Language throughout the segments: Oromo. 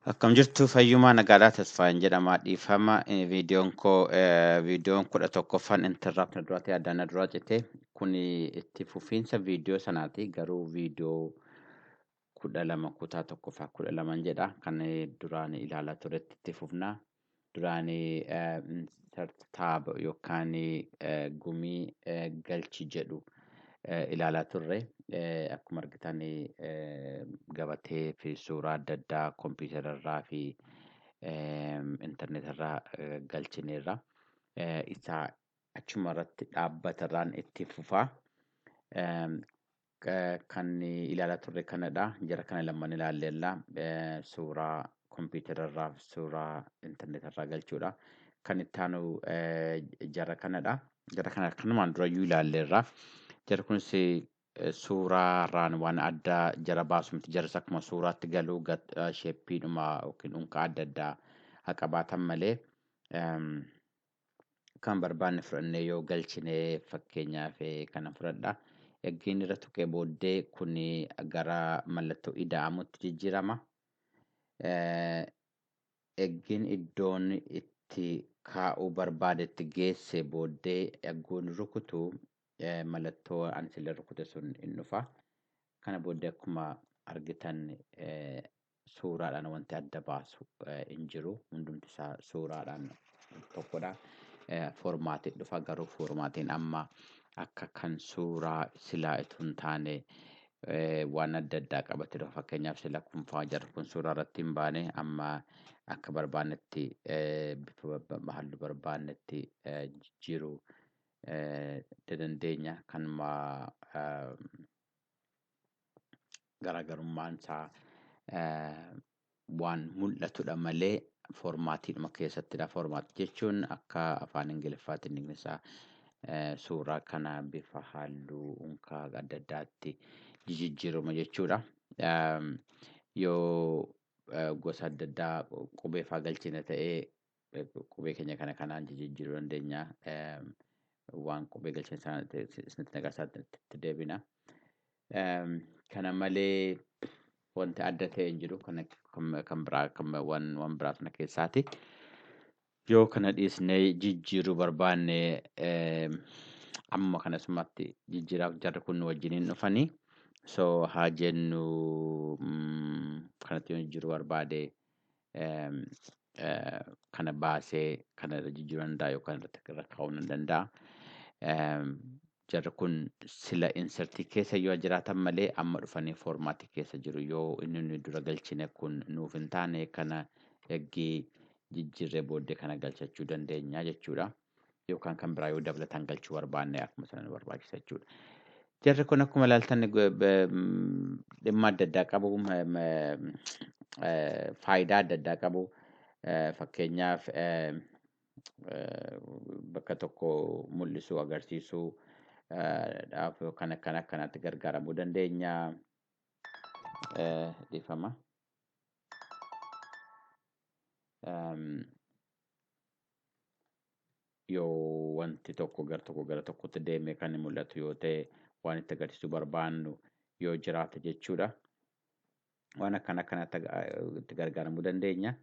Akkam jirtu fayyumaa nagaadhaa tasfaan jedhama dhiifama viidiyoon 11ffaan interraapna duraatti addaan duraa cite kun itti fufiinsa viidiyoo sanaati garuu viidiyoo 12 kutaa 1ffaa 12 jedha kan duraan ilaalaa turetti itti fufnaa duraan taaba yookaan gumii galchi jedhu ilaalaa turre akkuma argitan gabatee fi suuraa adda addaa kompiitararraa fi interneetarraa galchineerra. Isaa achuma irratti dhaabbatarraan itti fufaa. Kan ilaalaa turre kanadha. Jara kana lamaan ilaalleella. Suuraa kompiitararraa fi suuraa interneetarraa galchuudha. Kan itti aanu jara kanadha. Jara kana kanumaan durayyuu ilaalleerra. Jara kunis suuraarraan waan addaa jara baasu miti. Jaras akkuma suuraatti galuu sheeppiidhuma yookiin unkaa adda addaa haa qabaatan malee kan barbaanne fudhannee yoo galchinee fakkeenyaaf kana fudhadha. Eeggiin irra tuqee booddee kun gara mallattoo ida'amutti jijjiirama. Eeggiin iddoon itti kaa'uu barbaadetti geesse booddee eegguun rukutu mallattoo ani sila rukute sun hin dhufa. Kana booddee akkuma argitan suuraadhaan wanti adda baasu hin jiru. Hundumti isaa suuraadhaan tokkodha. Foormaatiin dhufa garuu foormaatiin amma akka kan suuraa silaa itoo hin taane waan adda addaa qabatee dhufa. Fakkeenyaaf sila kun fa'aa jarri kun suuraa irratti hin baane amma akka barbaannetti bifa halluu barbaannetti jijjiiruu dandeenya. Kanuma garaagarummaan isaa waan mul'atudha malee foormaatiidhuma keessattidha. Foormaatii jechuun akka afaan Ingiliffaatiin inni isaa suuraa kana bifa halluu unkaa adda addaatti jijjiirama jechuudha. Yoo gosa adda addaa qubee fa'aa galchine ta'ee qubee keenya kanaan jijjiiruu dandeenya. Waan qubee galchine sana isinitti agarsiisaa itti deebina. Kana malee wanti adda ta'e hin jiru. Kan biraa waan biraa sana keessaati. Yoo kana dhiisnee jijjiiruu barbaanne amma kanasumatti jijjiiraaf jarri kun wajjiniin dhufanii. So haa jennu kanatti yoo jijjiiruu barbaade kana baasee kana jijjiiruu danda'a yookaan irra kaa'uu ni danda'a. Jarri kun sila insertii keessa yoo jiraatan malee amma dhufanii foormaatii keessa jiru. Yoo inni dura galchine kun nuuf hin taane kana eeggii jijjiirree booddee kana galchachuu dandeenya jechuudha. Yookaan kan biraa yoo dabalataan galchuu barbaanne akkuma sana nu barbaachisa jechuudha. Jarri kun akkuma ilaaltan dhimma adda addaa qabu. Faayidaa adda addaa qabu. Fakkeenyaaf bakka tokko mul'isuu agarsiisuu dhaaf yookaan akkanatti gargaaramuu dandeenya. Dhiifama. Yoo wanti tokko gara tokkotti deemee kan mul'atu yoo ta'e waan itti agarsiisuu barbaannu yoo jiraate jechuudha. Waan akkanatti itti gargaaramuu dandeenya.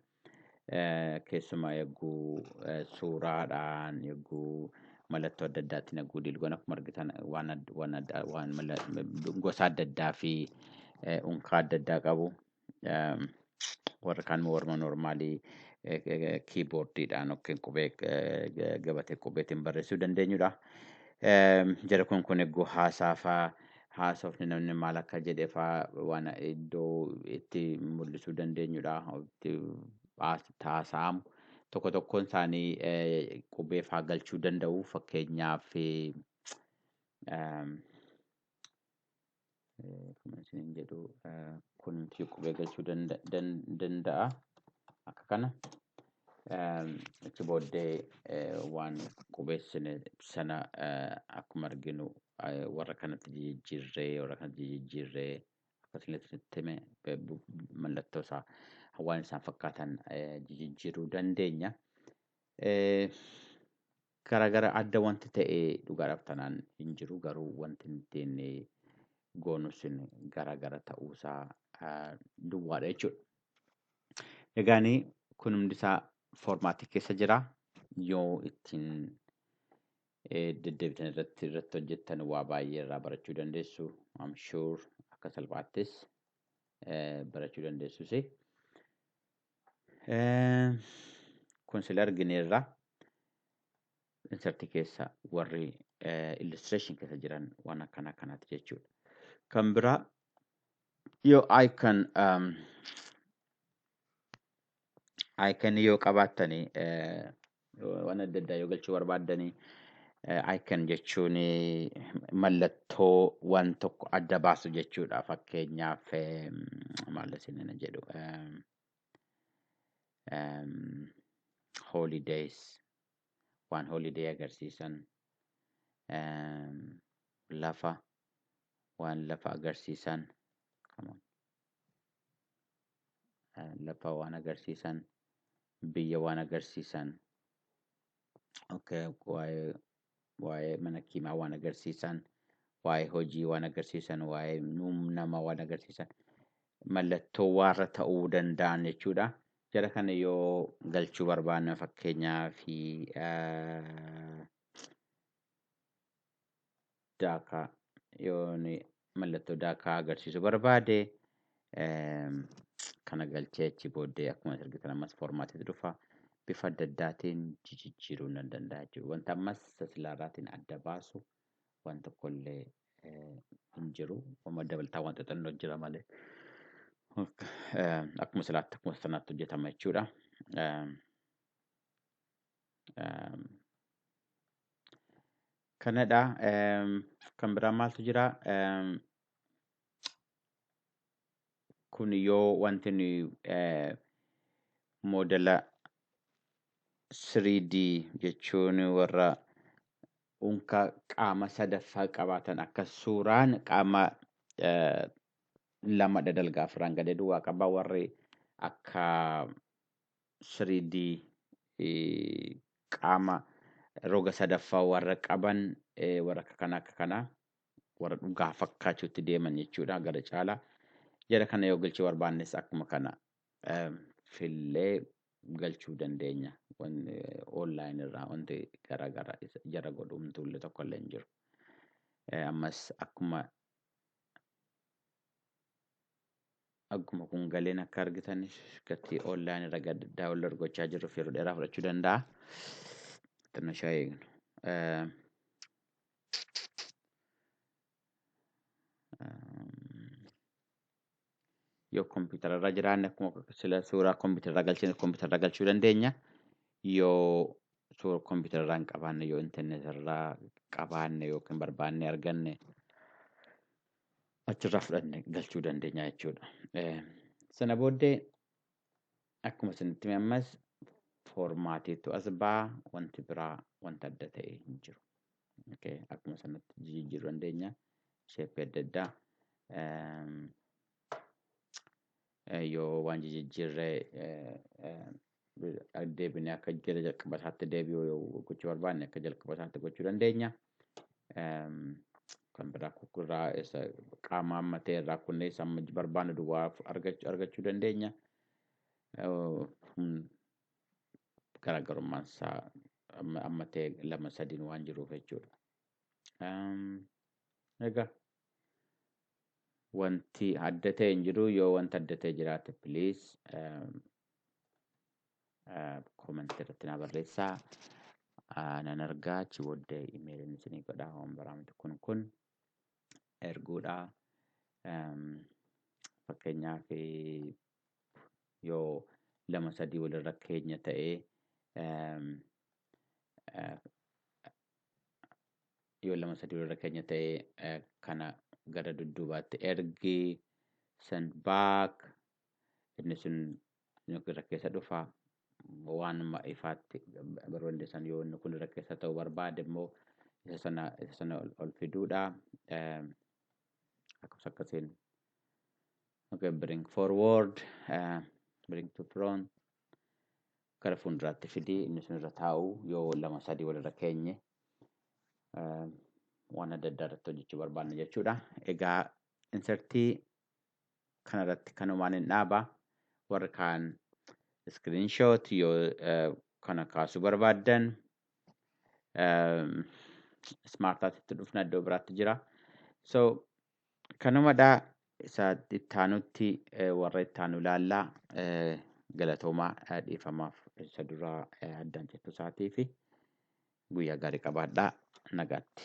Keessumaa eeguu suuraadhaan eeguu mallattoo adda addaatiin eeguu dilgoon akkuma argitan waan gosa adda addaa fi unkaa adda addaa qabu. Warra kaan warma normaalii kiiboordiidhaan yookiin qubee gabatee qubeetiin barreessuu dandeenyudha. Jara kun eeguu haasa'aa haasofni namni maal akka jedhee fa'aa waan iddoo itti mul'isuu dandeenyudha. Haasa'amu tokko tokkoon isaanii qubee fa'aa galchuu danda'u. Fakkeenyaaf kun qubee galchuu danda'a. Akka kana achi booddee waan qubeessine sana akkuma arginu warra kanatti jijjiirree akkasumas hime mallattoo isaa waan isaan fakkaatan jijjiiruu dandeenya. Garaagara adda wanti ta'e dhugaadhaaf tanaan hin jiru garuu wanti ittiin goonus garaagara ta'uusaa duwwaadha jechuudha. Egaani kun hundi isaa foormaatii keessa jira. Yoo ittiin deddeebitan irratti hojjettan waa baay'ee irraa barachuu dandeessu. I'm sure akka salphaattis barachuu dandeessus. Kun sila argineerra insertii keessa warri illustration keessa jiran waan akkanaati jechuudha. Kan biraa yoo icon yoo qabaattanii waan adda addaa yoo galchuu barbaaddanii icon jechuun mallattoo waan tokko adda baasu jechuudha. Fakkeenyaaf maal isin jedhu holidays waan holiday agarsiisan waan lafa agarsiisan lafa waan agarsiisan biyya waan agarsiisan waa'ee mana kiimaa waan agarsiisan waa'ee hojii waan agarsiisan waa'ee nama waan agarsiisan mallattoo waarra ta'uu danda'an jechuudha. Jara kana yoo galchuu barbaanne fakkeenyaaf daakaa yoo mallattoo daakaa agarsiisu barbaade kana galchee achi booddee akkuma argitan ammas foormaatiitu dhufa. Bifa adda addaatiin jijjiiruu nan danda'a jechuudha. Wanta ammas silaarraatiin adda baasu waan tokkollee hin jiru. Wama dabalataa wanta xannoo jira malee. Akkuma silaatti akkuma sanaatti hojjetama jechuudha. Kanadha. Kan biraa maaltu jira? Kun yoo wanti moodela 3D jechuun warra unka qaama sadaffaa qabaatan akka suuraan qaama lama dadalgaa afran gadee duwwaa qabaa warri akka 3D qaama roga sadaffaa warra qaban warra akka kana warra dhugaa fakkaachuutti deeman jechuudha gara caalaa. Jara kana yoo galchuu barbaannes akkuma kana fillee galchuu dandeenya. Online irraa wanti garaagaraa jara godhumtuullee tokkollee hin jiru. Ammas akkuma kun galeen akka argitan gatii online irra daawwallee gochaa jirruuf yeroo dheeraa fudhachuu danda'a. Xinnoo ishee eegnu. Yoo kompiitara irra jiraanne akkuma sila suuraa kompiitara galchine kompiitara galchuu dandeenya. Yoo suuraa kompiitara irraa hin qabaanne yoo internet irraa qabaanne yookiin barbaanne arganne achirraa fudhanne galchuu dandeenya jechuudha. Sana booddee akkuma isinitti ammas foormaatiitu as ba'a wanti biraa wanta adda ta'e hin jiru. Akkuma sanatti jijjiiruu dandeenya. Sheeppii adda addaa. Yoo waan jijjiirree deebinee akka jala jalqaba isaatti deebi'uu yoo gochuu barbaanne akka jalqaba isaatti gochuu dandeenya. Kan biraa kukurraa qaama ammatee irraa kunnees amma barbaanne duwwaa argachuu dandeenya. Garaagarummaan isaa ammatee 2-3 waan jiruuf jechuudha. Egaa wanti adda ta'e hin jiru. Yoo wanta adda ta'e jiraate please comment irratti na barreessaa. Nan argaa achi booddee emailiin isinii godhaa waan baraamtu kun erguudha. Fakkeenyaaf yoo 2-3 walirra keenya ta'ee kana gara dudduubaatti ergi send back inni sun irra keessa dhufa waan ifaatti barbaandesan yoo inni kun irra keessa ta'uu barbaade immoo isa sana ol fiduudha. Akkasiin bring forward bring to front gara fuulduraatti fidii inni sun irra taa'u yoo 2-3 walirra keenye waan adda addaa irratti hojjechuu barbaanne jechuudha. Egaa insertii kanarratti kanumaan hin dhaaba. Warri kaan screenshot yoo kana kaasuu barbaaddan smartaatitti dhufna iddoo biraatti jira. So kanumadhaa isa ittaanutti warra ittaanu ilaallaa galatoomaa dhiifamaaf isa duraa addaan jettu isaatii fi guyyaa gaarii qabaadhaa nagaatti.